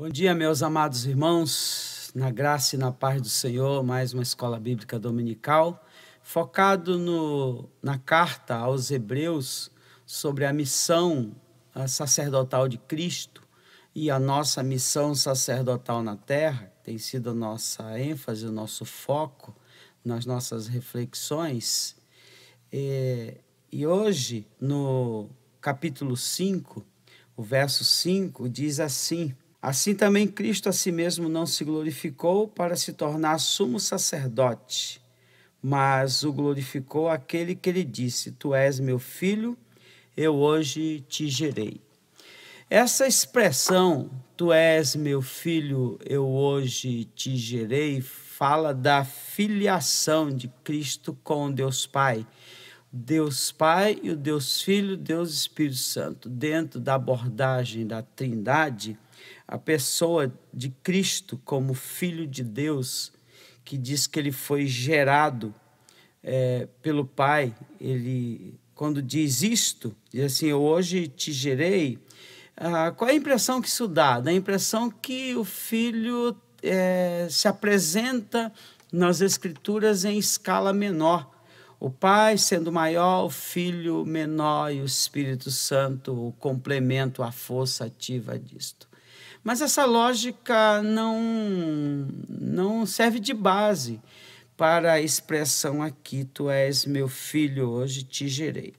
Bom dia, meus amados irmãos, na graça e na paz do Senhor, mais uma escola bíblica dominical, focado na carta aos Hebreus sobre a missão sacerdotal de Cristo e a nossa missão sacerdotal na terra, tem sido a nossa ênfase, o nosso foco nas nossas reflexões. E hoje, no capítulo 5, o verso 5, diz assim: assim também Cristo a si mesmo não se glorificou para se tornar sumo sacerdote, mas o glorificou aquele que lhe disse: tu és meu filho, eu hoje te gerei. Essa expressão, tu és meu filho, eu hoje te gerei, fala da filiação de Cristo com Deus Pai. Deus Pai e o Deus Filho, Deus Espírito Santo. Dentro da abordagem da Trindade, a pessoa de Cristo como Filho de Deus, que diz que ele foi gerado pelo Pai, ele, quando diz isto, diz assim: eu hoje te gerei. Qual é a impressão que isso dá? Dá a impressão que o Filho se apresenta nas Escrituras em escala menor. O Pai sendo maior, o Filho menor e o Espírito Santo o complemento, a força ativa disto. Mas essa lógica não serve de base para a expressão aqui: tu és meu filho, hoje te gerei.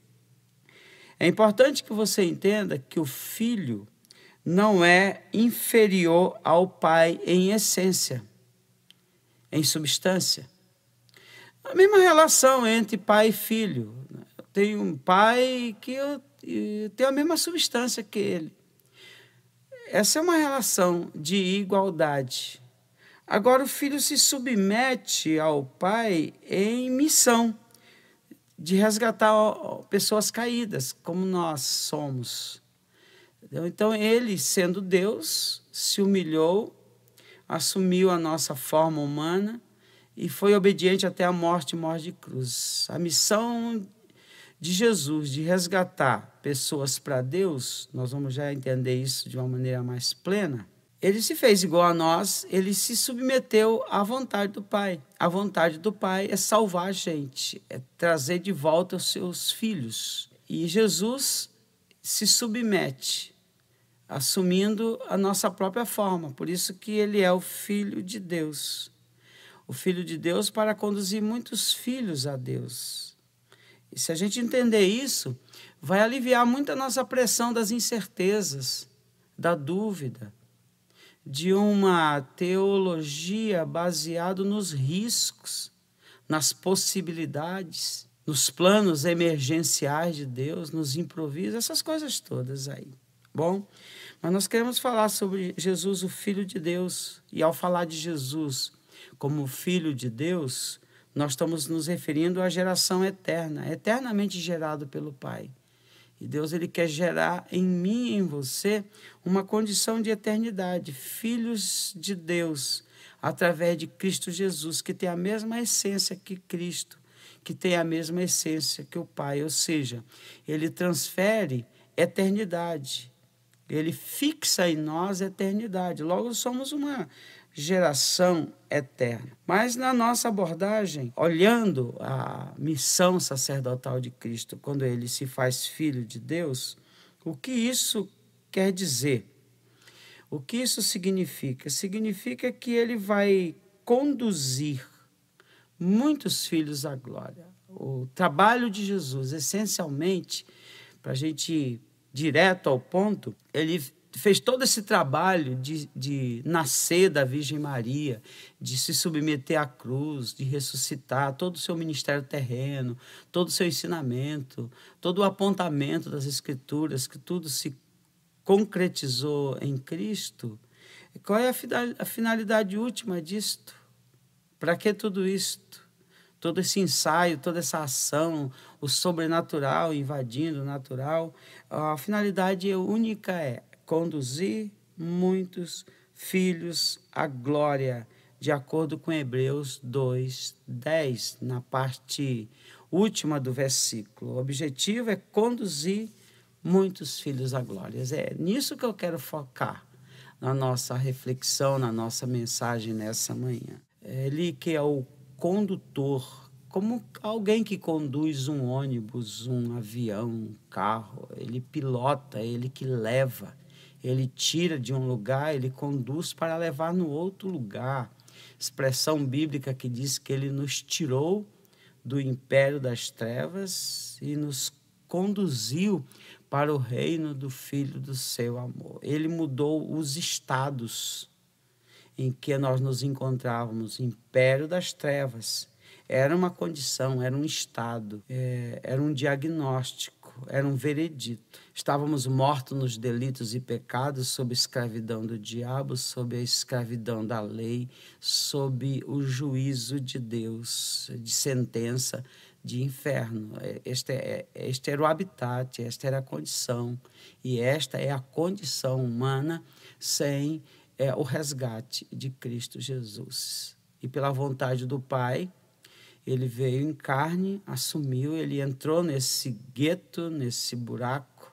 É importante que você entenda que o filho não é inferior ao pai em essência, em substância. A mesma relação entre pai e filho. Eu tenho um pai que eu tenho a mesma substância que ele. Essa é uma relação de igualdade. Agora, o filho se submete ao pai em missão de resgatar pessoas caídas, como nós somos. Então, ele, sendo Deus, se humilhou, assumiu a nossa forma humana e foi obediente até a morte de cruz. A missão de Jesus de resgatar pessoas para Deus, nós vamos já entender isso de uma maneira mais plena. Ele se fez igual a nós, ele se submeteu à vontade do Pai. A vontade do Pai é salvar a gente, é trazer de volta os seus filhos. E Jesus se submete, assumindo a nossa própria forma. Por isso que ele é o Filho de Deus. O Filho de Deus para conduzir muitos filhos a Deus. E se a gente entender isso, vai aliviar muito a nossa pressão das incertezas, da dúvida, de uma teologia baseada nos riscos, nas possibilidades, nos planos emergenciais de Deus, nos improvisos, essas coisas todas aí. Bom, mas nós queremos falar sobre Jesus, o Filho de Deus, e ao falar de Jesus como Filho de Deus, nós estamos nos referindo à geração eterna, eternamente gerado pelo Pai. E Deus, ele quer gerar em mim e em você uma condição de eternidade, filhos de Deus, através de Cristo Jesus, que tem a mesma essência que Cristo, que tem a mesma essência que o Pai, ou seja, ele transfere eternidade, ele fixa em nós a eternidade, logo somos uma geração eterna. Mas na nossa abordagem, olhando a missão sacerdotal de Cristo, quando ele se faz filho de Deus, o que isso quer dizer? O que isso significa? Significa que ele vai conduzir muitos filhos à glória. O trabalho de Jesus, essencialmente, para a gente ir direto ao ponto, ele fez todo esse trabalho de nascer da Virgem Maria, de se submeter à cruz, de ressuscitar, todo o seu ministério terreno, todo o seu ensinamento, todo o apontamento das Escrituras, que tudo se concretizou em Cristo. E qual é a finalidade última disto? Para que tudo isto? Todo esse ensaio, toda essa ação, o sobrenatural invadindo o natural, a finalidade única é conduzir muitos filhos à glória, de acordo com Hebreus 2:10, na parte última do versículo. O objetivo é conduzir muitos filhos à glória. É nisso que eu quero focar, na nossa reflexão, na nossa mensagem nessa manhã. Ele que é o condutor, como alguém que conduz um ônibus, um avião, um carro, ele pilota, ele que leva, ele tira de um lugar, ele conduz para levar no outro lugar. Expressão bíblica que diz que ele nos tirou do império das trevas e nos conduziu para o reino do Filho do seu amor. Ele mudou os estados em que nós nos encontrávamos, império das trevas. Era uma condição, era um estado, era um diagnóstico, era um veredito. Estávamos mortos nos delitos e pecados, sob a escravidão do diabo, sob a escravidão da lei, sob o juízo de Deus, de sentença, de inferno. Este era o habitat, esta era a condição, e esta é a condição humana sem o resgate de Cristo Jesus. E pela vontade do Pai, ele veio em carne, assumiu, ele entrou nesse gueto, nesse buraco,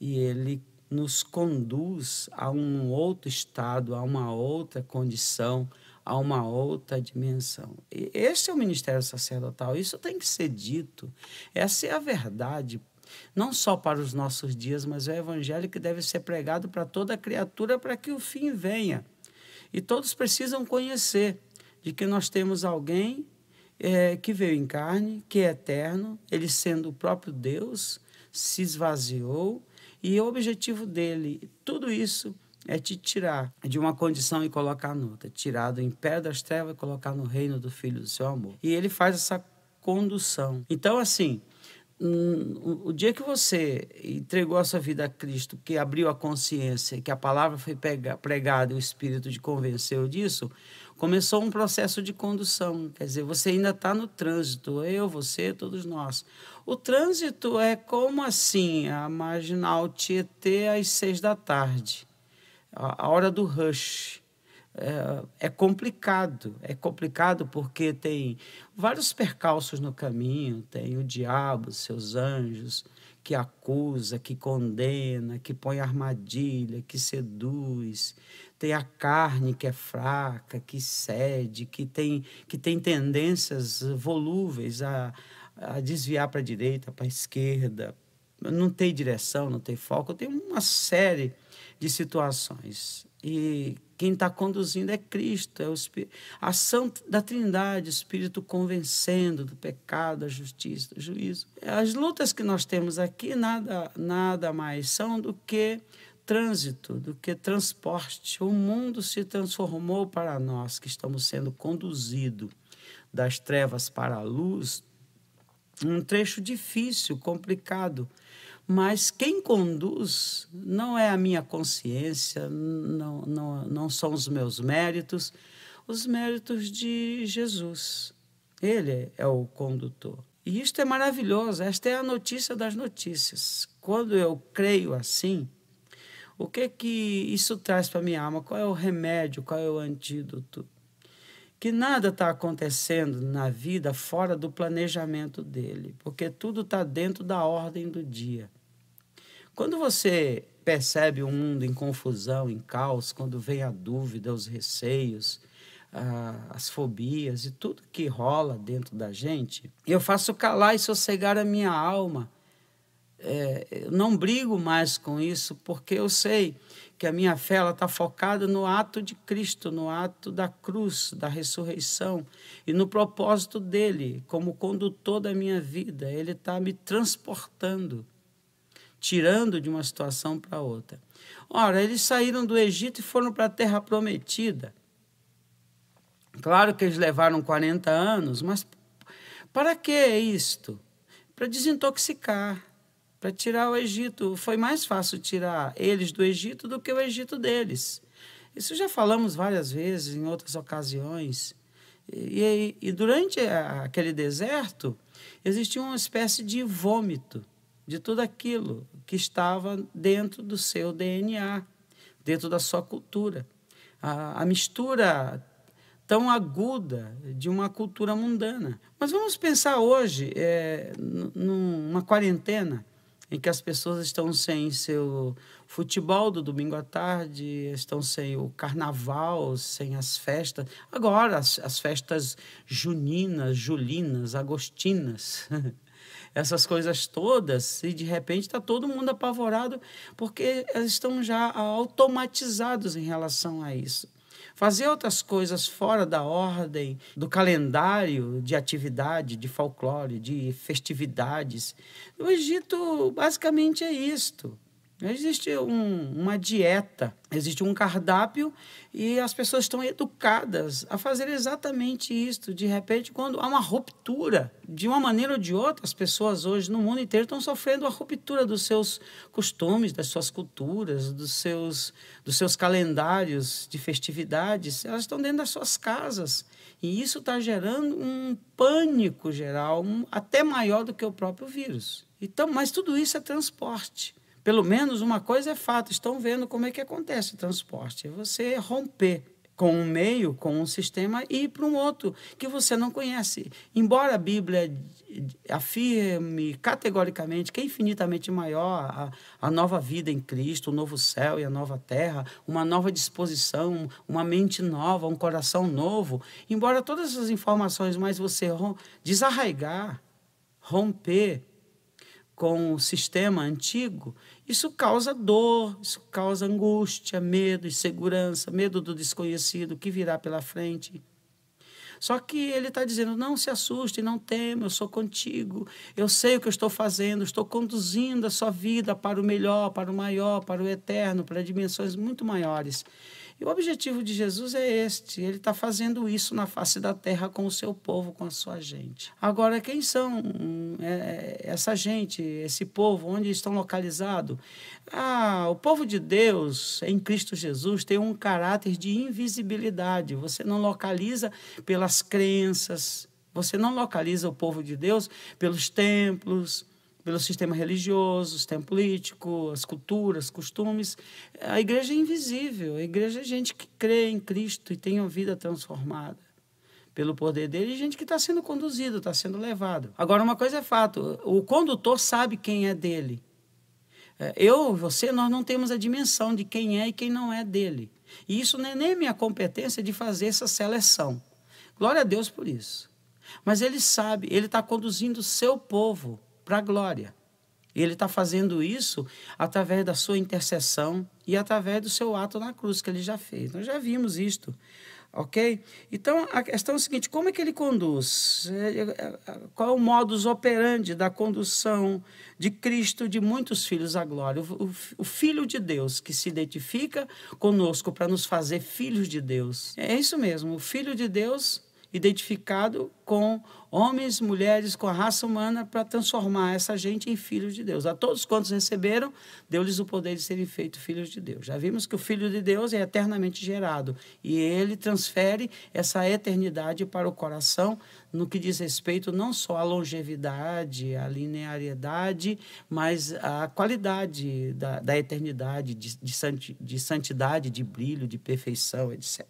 e ele nos conduz a um outro estado, a uma outra condição, a uma outra dimensão. E esse é o ministério sacerdotal, isso tem que ser dito. Essa é a verdade, não só para os nossos dias, mas é o evangelho que deve ser pregado para toda criatura, para que o fim venha. E todos precisam conhecer de que nós temos alguém que veio em carne, que é eterno, ele sendo o próprio Deus, se esvaziou, e o objetivo dele, tudo isso, é te tirar de uma condição e colocar noutra, tirar do império das trevas e colocar no reino do Filho do seu amor. E ele faz essa condução. Então, assim, o dia que você entregou a sua vida a Cristo, que abriu a consciência, que a palavra foi pregada e o Espírito te convenceu disso, começou um processo de condução. Quer dizer, você ainda está no trânsito, eu, você, todos nós. O trânsito é como assim, a Marginal Tietê às 6 da tarde, a hora do rush. É complicado porque tem vários percalços no caminho, tem o diabo, seus anjos, que acusa, que condena, que põe armadilha, que seduz, tem a carne que é fraca, que cede, que tem tendências volúveis a desviar para a direita, para a esquerda, não tem direção, não tem foco, tem uma série de situações. E quem está conduzindo é Cristo, é a ação da Trindade, o Espírito convencendo do pecado, da justiça, do juízo. As lutas que nós temos aqui nada mais são do que trânsito, do que transporte. O mundo se transformou para nós, que estamos sendo conduzidos das trevas para a luz, um trecho difícil, complicado, mas quem conduz não é a minha consciência, não são os meus méritos, os méritos de Jesus. Ele é o condutor. E isto é maravilhoso, esta é a notícia das notícias. Quando eu creio assim, o que isso traz para a minha alma? Qual é o remédio, qual é o antídoto? Que nada está acontecendo na vida fora do planejamento dele, porque tudo está dentro da ordem do dia. Quando você percebe um mundo em confusão, em caos, quando vem a dúvida, os receios, as fobias e tudo que rola dentro da gente, eu faço calar e sossegar a minha alma. Eu não brigo mais com isso, porque eu sei que a minha fé está focada no ato de Cristo, no ato da cruz, da ressurreição e no propósito dele, como condutor da minha vida. Ele está me transportando, tirando de uma situação para outra. Ora, eles saíram do Egito e foram para a Terra Prometida. Claro que eles levaram 40 anos, mas para que isto? Para desintoxicar, para tirar o Egito. Foi mais fácil tirar eles do Egito do que o Egito deles. Isso já falamos várias vezes, em outras ocasiões. E durante aquele deserto, existia uma espécie de vômito de tudo aquilo que estava dentro do seu DNA, dentro da sua cultura. A mistura tão aguda de uma cultura mundana. Mas vamos pensar hoje, numa quarentena, em que as pessoas estão sem seu futebol do domingo à tarde, estão sem o carnaval, sem as festas. Agora, as festas juninas, julinas, agostinas, essas coisas todas, e de repente está todo mundo apavorado, porque eles estão já automatizados em relação a isso. Fazer outras coisas fora da ordem, do calendário de atividade, de folclore, de festividades. O Egito basicamente é isto. Existe uma dieta, existe um cardápio e as pessoas estão educadas a fazer exatamente isto. De repente, quando há uma ruptura, de uma maneira ou de outra, as pessoas hoje no mundo inteiro estão sofrendo a ruptura dos seus costumes, das suas culturas, dos seus calendários de festividades. Elas estão dentro das suas casas. E isso está gerando um pânico geral, até maior do que o próprio vírus. Então, mas tudo isso é transporte. Pelo menos uma coisa é fato, estão vendo como é que acontece o transporte. É você romper com um meio, com um sistema e ir para um outro que você não conhece. Embora a Bíblia afirme categoricamente que é infinitamente maior a nova vida em Cristo, o novo céu e a nova terra, uma nova disposição, uma mente nova, um coração novo, embora todas essas informações, mas você desarraigar, romper com o sistema antigo, isso causa dor, isso causa angústia, medo, insegurança, medo do desconhecido, que virá pela frente. Só que ele está dizendo, não se assuste, não tema, eu sou contigo, eu sei o que eu estou fazendo, estou conduzindo a sua vida para o melhor, para o maior, para o eterno, para dimensões muito maiores. E o objetivo de Jesus é este, ele está fazendo isso na face da terra com o seu povo, com a sua gente. Agora, quem são essa gente, esse povo, onde estão localizados? O povo de Deus, em Cristo Jesus, tem um caráter de invisibilidade. Você não localiza pelas crenças, você não localiza o povo de Deus pelos templos, pelo sistema religioso, sistema político, as culturas, costumes. A igreja é invisível, a igreja é gente que crê em Cristo e tem a vida transformada pelo poder dele, e gente que está sendo conduzido, está sendo levado. Agora, uma coisa é fato, o condutor sabe quem é dele. Eu, você, nós não temos a dimensão de quem é e quem não é dele. E isso não é nem minha competência de fazer essa seleção. Glória a Deus por isso. Mas ele sabe, ele está conduzindo o seu povo para a glória. Ele está fazendo isso através da sua intercessão e através do seu ato na cruz que ele já fez. Nós já vimos isto, ok? Então, a questão é a seguinte, como é que ele conduz? Qual é o modus operandi da condução de Cristo, de muitos filhos à glória? O Filho de Deus que se identifica conosco para nos fazer filhos de Deus. É isso mesmo, o Filho de Deus identificado com homens, mulheres, com a raça humana, para transformar essa gente em filhos de Deus. A todos quantos receberam, deu-lhes o poder de serem feitos filhos de Deus. Já vimos que o Filho de Deus é eternamente gerado e ele transfere essa eternidade para o coração no que diz respeito não só à longevidade, à linearidade, mas à qualidade da eternidade, de santidade, de brilho, de perfeição, etc.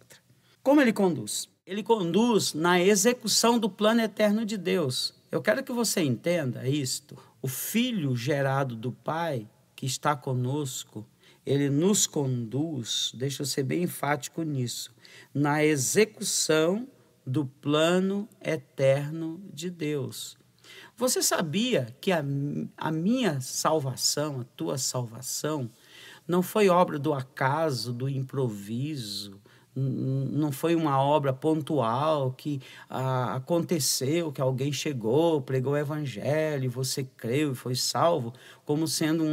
Como ele conduz? Ele conduz na execução do plano eterno de Deus. Eu quero que você entenda isto. O Filho gerado do Pai, que está conosco, ele nos conduz, deixa eu ser bem enfático nisso, na execução do plano eterno de Deus. Você sabia que a minha salvação, a tua salvação, não foi obra do acaso, do improviso, não foi uma obra pontual que aconteceu, que alguém chegou, pregou o evangelho, você creu e foi salvo, como sendo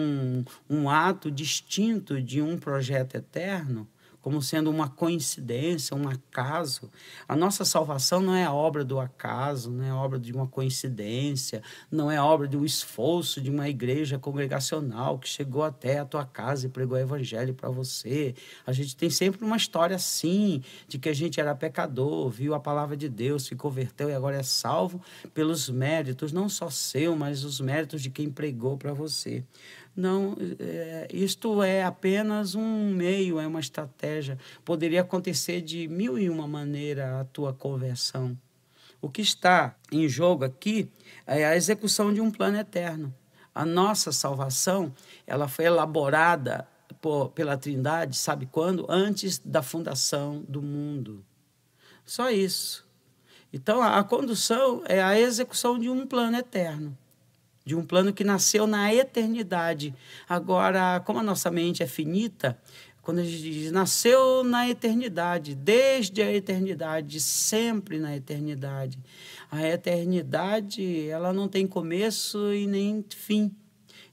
um ato distinto de um projeto eterno, como sendo uma coincidência, um acaso. A nossa salvação não é a obra do acaso, não é a obra de uma coincidência, não é a obra de um esforço de uma igreja congregacional que chegou até a tua casa e pregou o evangelho para você. A gente tem sempre uma história assim, de que a gente era pecador, viu a palavra de Deus, se converteu e agora é salvo pelos méritos, não só seu, mas os méritos de quem pregou para você. Não, isto é apenas um meio, é uma estratégia. Poderia acontecer de 1001 maneira a tua conversão. O que está em jogo aqui é a execução de um plano eterno. A nossa salvação, ela foi elaborada pela Trindade, sabe quando? Antes da fundação do mundo. Só isso. Então, a condução é a execução de um plano eterno, de um plano que nasceu na eternidade. Agora, como a nossa mente é finita, quando a gente diz nasceu na eternidade, desde a eternidade, sempre na eternidade. A eternidade, ela não tem começo e nem fim.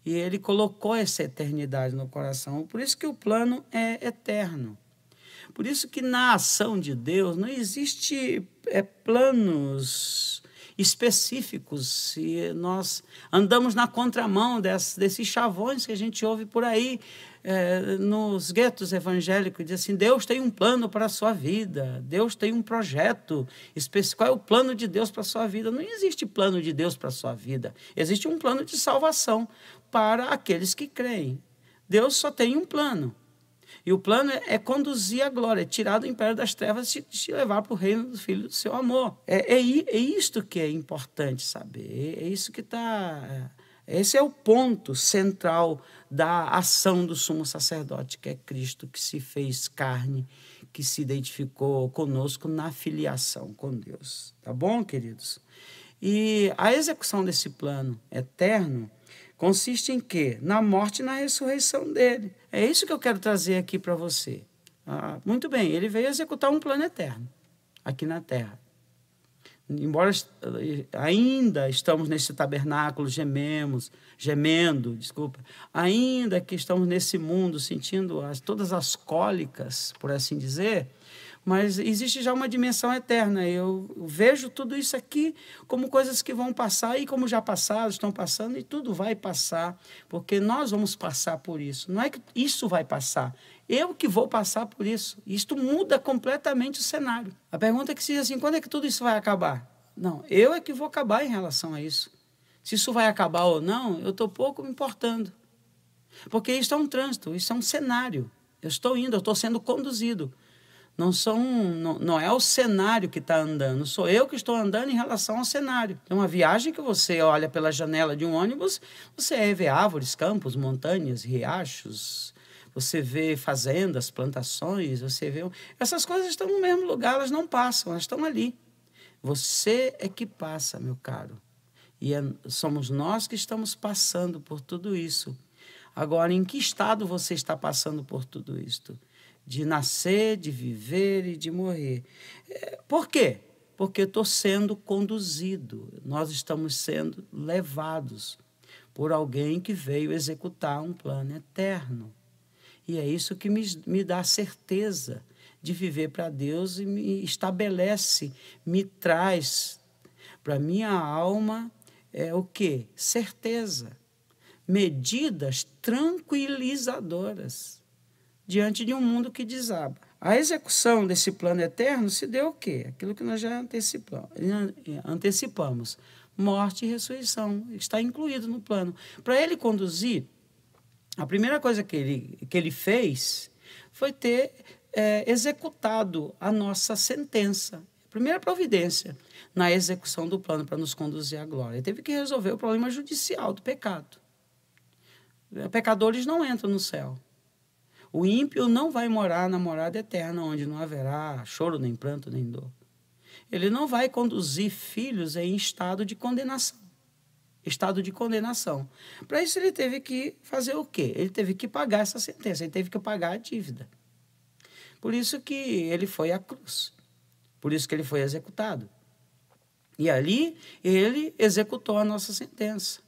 E ele colocou essa eternidade no coração. Por isso que o plano é eterno. Por isso que na ação de Deus não existe planos específicos. E nós andamos na contramão desses chavões que a gente ouve por aí, nos guetos evangélicos, diz assim, Deus tem um plano para a sua vida, Deus tem um projeto específico. Qual é o plano de Deus para a sua vida? Não existe plano de Deus para a sua vida. Existe um plano de salvação para aqueles que creem. Deus só tem um plano. E o plano é conduzir a glória, é tirar do império das trevas e te levar para o reino do Filho do seu amor. É isto que é importante saber. É isso que está... Esse é o ponto central da ação do sumo sacerdote, que é Cristo, que se fez carne, que se identificou conosco na filiação com Deus. Tá bom, queridos? E a execução desse plano eterno consiste em quê? Na morte e na ressurreição dele. É isso que eu quero trazer aqui para você. Muito bem, ele veio executar um plano eterno aqui na Terra. Embora ainda estamos nesse tabernáculo, gemendo, ainda que estamos nesse mundo sentindo todas as cólicas, por assim dizer, mas existe já uma dimensão eterna. Eu vejo tudo isso aqui como coisas que vão passar, e como já passaram, estão passando, e tudo vai passar, porque nós vamos passar por isso. Não é que isso vai passar, eu que vou passar por isso. Isto muda completamente o cenário. A pergunta é que se diz assim, quando é que tudo isso vai acabar? Não, eu é que vou acabar em relação a isso. Se isso vai acabar ou não, eu estou pouco me importando. Porque isso é um trânsito, isso é um cenário. Eu estou indo, eu estou sendo conduzido. Não é o cenário que está andando, sou eu que estou andando em relação ao cenário. É uma viagem que você olha pela janela de um ônibus, você vê árvores, campos, montanhas, riachos, você vê fazendas, plantações, você vê... Essas coisas estão no mesmo lugar, elas não passam, elas estão ali. Você é que passa, meu caro. E somos nós que estamos passando por tudo isso. Agora, em que estado você está passando por tudo isto? De nascer, de viver e de morrer. Por quê? Porque estou sendo conduzido. Nós estamos sendo levados por alguém que veio executar um plano eterno. E é isso que me dá certeza de viver para Deus e me estabelece, me traz para minha alma o quê? Certeza. Medidas tranquilizadoras diante de um mundo que desaba. A execução desse plano eterno se deu o quê? Aquilo que nós já antecipamos. Morte e ressurreição. Está incluído no plano. Para ele conduzir, a primeira coisa que ele fez foi ter executado a nossa sentença. A primeira providência na execução do plano para nos conduzir à glória. Ele teve que resolver o problema judicial do pecado. Pecadores não entram no céu. O ímpio não vai morar na morada eterna, onde não haverá choro, nem pranto, nem dor. Ele não vai conduzir filhos em estado de condenação. Estado de condenação. Para isso ele teve que fazer o quê? Ele teve que pagar essa sentença, ele teve que pagar a dívida. Por isso que ele foi à cruz. Por isso que ele foi executado. E ali ele executou a nossa sentença.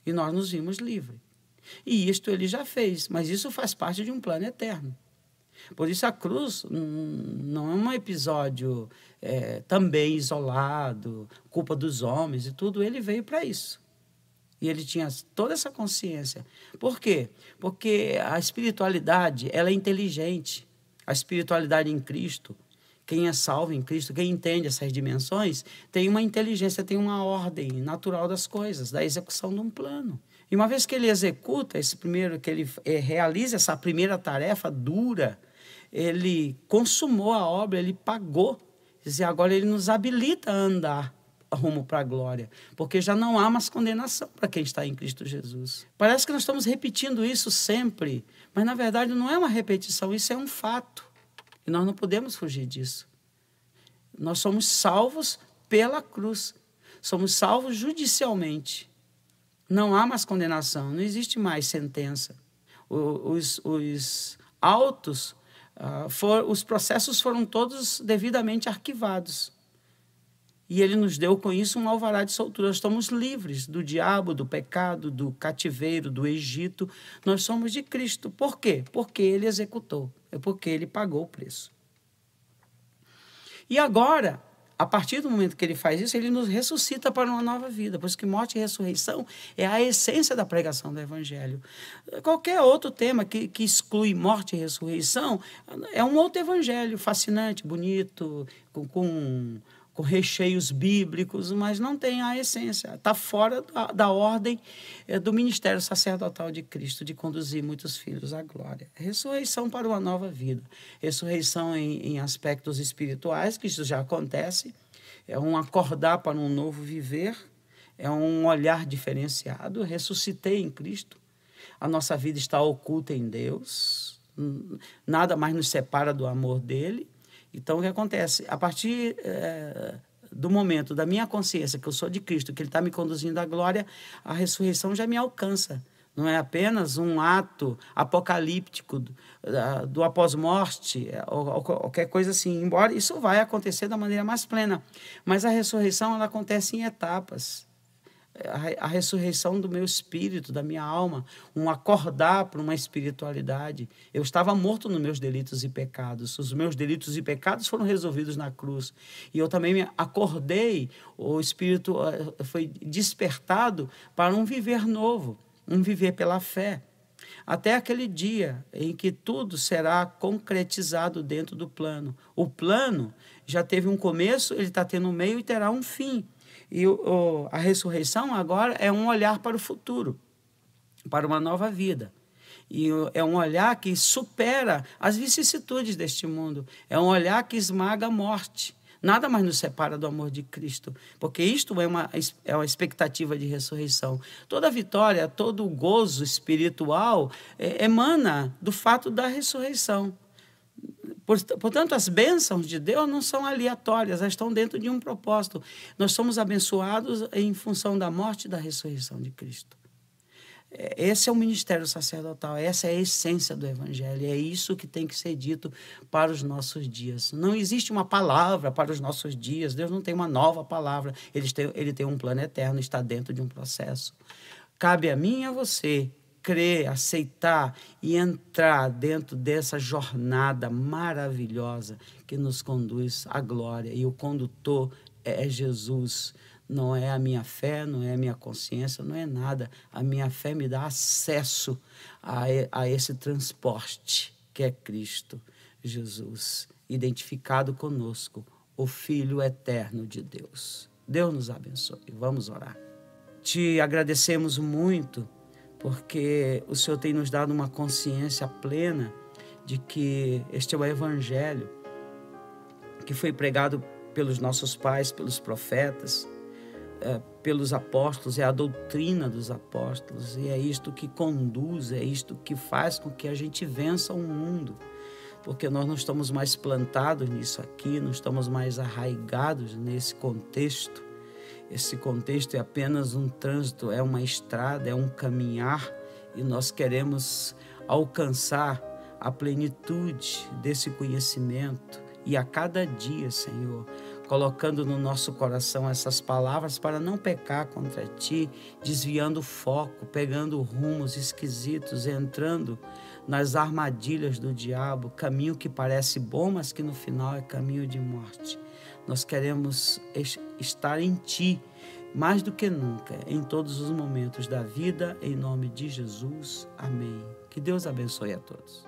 E nós nos vimos livres. E isto ele já fez, mas isso faz parte de um plano eterno. Por isso a cruz não é um episódio também isolado, culpa dos homens e tudo, ele veio para isso. E ele tinha toda essa consciência. Por quê? Porque a espiritualidade, ela é inteligente. A espiritualidade em Cristo, quem é salvo em Cristo, quem entende essas dimensões, tem uma inteligência, tem uma ordem natural das coisas, da execução de um plano. E uma vez que ele executa que ele realiza essa primeira tarefa dura, ele consumou a obra, ele pagou. Quer dizer, agora ele nos habilita a andar rumo para a glória, porque já não há mais condenação para quem está em Cristo Jesus. Parece que nós estamos repetindo isso sempre, mas na verdade não é uma repetição, isso é um fato. E nós não podemos fugir disso. Nós somos salvos pela cruz, somos salvos judicialmente. Não há mais condenação, não existe mais sentença. Os autos, os processos foram todos devidamente arquivados. E ele nos deu com isso um alvará de soltura. Nós estamos livres do diabo, do pecado, do cativeiro, do Egito. Nós somos de Cristo. Por quê? Porque ele executou. É porque ele pagou o preço. E agora, a partir do momento que ele faz isso, ele nos ressuscita para uma nova vida. Por isso que morte e ressurreição é a essência da pregação do Evangelho. Qualquer outro tema que exclui morte e ressurreição é um outro evangelho fascinante, bonito, com recheios bíblicos, mas não tem a essência. Está fora da ordem do ministério sacerdotal de Cristo, de conduzir muitos filhos à glória. Ressurreição para uma nova vida. Ressurreição em aspectos espirituais, que isso já acontece. É um acordar para um novo viver. É um olhar diferenciado. Ressuscitei em Cristo. A nossa vida está oculta em Deus. Nada mais nos separa do amor dele. Então, o que acontece? A partir do momento da minha consciência que eu sou de Cristo, que ele está me conduzindo à glória, a ressurreição já me alcança. Não é apenas um ato apocalíptico do após-morte, ou qualquer coisa assim. Embora isso vai acontecer da maneira mais plena. Mas a ressurreição ela acontece em etapas. A ressurreição do meu espírito, da minha alma, um acordar para uma espiritualidade. Eu estava morto nos meus delitos e pecados. Os meus delitos e pecados foram resolvidos na cruz. E eu também me acordei, o espírito foi despertado para um viver novo, um viver pela fé. Até aquele dia em que tudo será concretizado dentro do plano. O plano já teve um começo, ele está tendo um meio e terá um fim. E a ressurreição agora é um olhar para o futuro, para uma nova vida. E é um olhar que supera as vicissitudes deste mundo. É um olhar que esmaga a morte. Nada mais nos separa do amor de Cristo, porque isto é uma expectativa de ressurreição. Toda vitória, todo o gozo espiritual emana do fato da ressurreição. Portanto, as bênçãos de Deus não são aleatórias, elas estão dentro de um propósito. Nós somos abençoados em função da morte e da ressurreição de Cristo. Esse é o ministério sacerdotal, essa é a essência do Evangelho, é isso que tem que ser dito para os nossos dias. Não existe uma palavra para os nossos dias, Deus não tem uma nova palavra, ele tem um plano eterno, está dentro de um processo. Cabe a mim e a você crer, aceitar e entrar dentro dessa jornada maravilhosa que nos conduz à glória. E o condutor é Jesus. Não é a minha fé, não é a minha consciência, não é nada. A minha fé me dá acesso a esse transporte que é Cristo Jesus, identificado conosco, o Filho eterno de Deus. Deus nos abençoe. Vamos orar. Te agradecemos muito porque o Senhor tem nos dado uma consciência plena de que este é o Evangelho que foi pregado pelos nossos pais, pelos profetas, pelos apóstolos, é a doutrina dos apóstolos, e é isto que conduz, é isto que faz com que a gente vença o mundo, porque nós não estamos mais plantados nisso aqui, não estamos mais arraigados nesse contexto. Esse contexto é apenas um trânsito, é uma estrada, é um caminhar, e nós queremos alcançar a plenitude desse conhecimento. E a cada dia, Senhor, colocando no nosso coração essas palavras para não pecar contra Ti, desviando o foco, pegando rumos esquisitos, entrando nas armadilhas do diabo, caminho que parece bom, mas que no final é caminho de morte. Nós queremos estar em Ti, mais do que nunca, em todos os momentos da vida, em nome de Jesus. Amém. Que Deus abençoe a todos.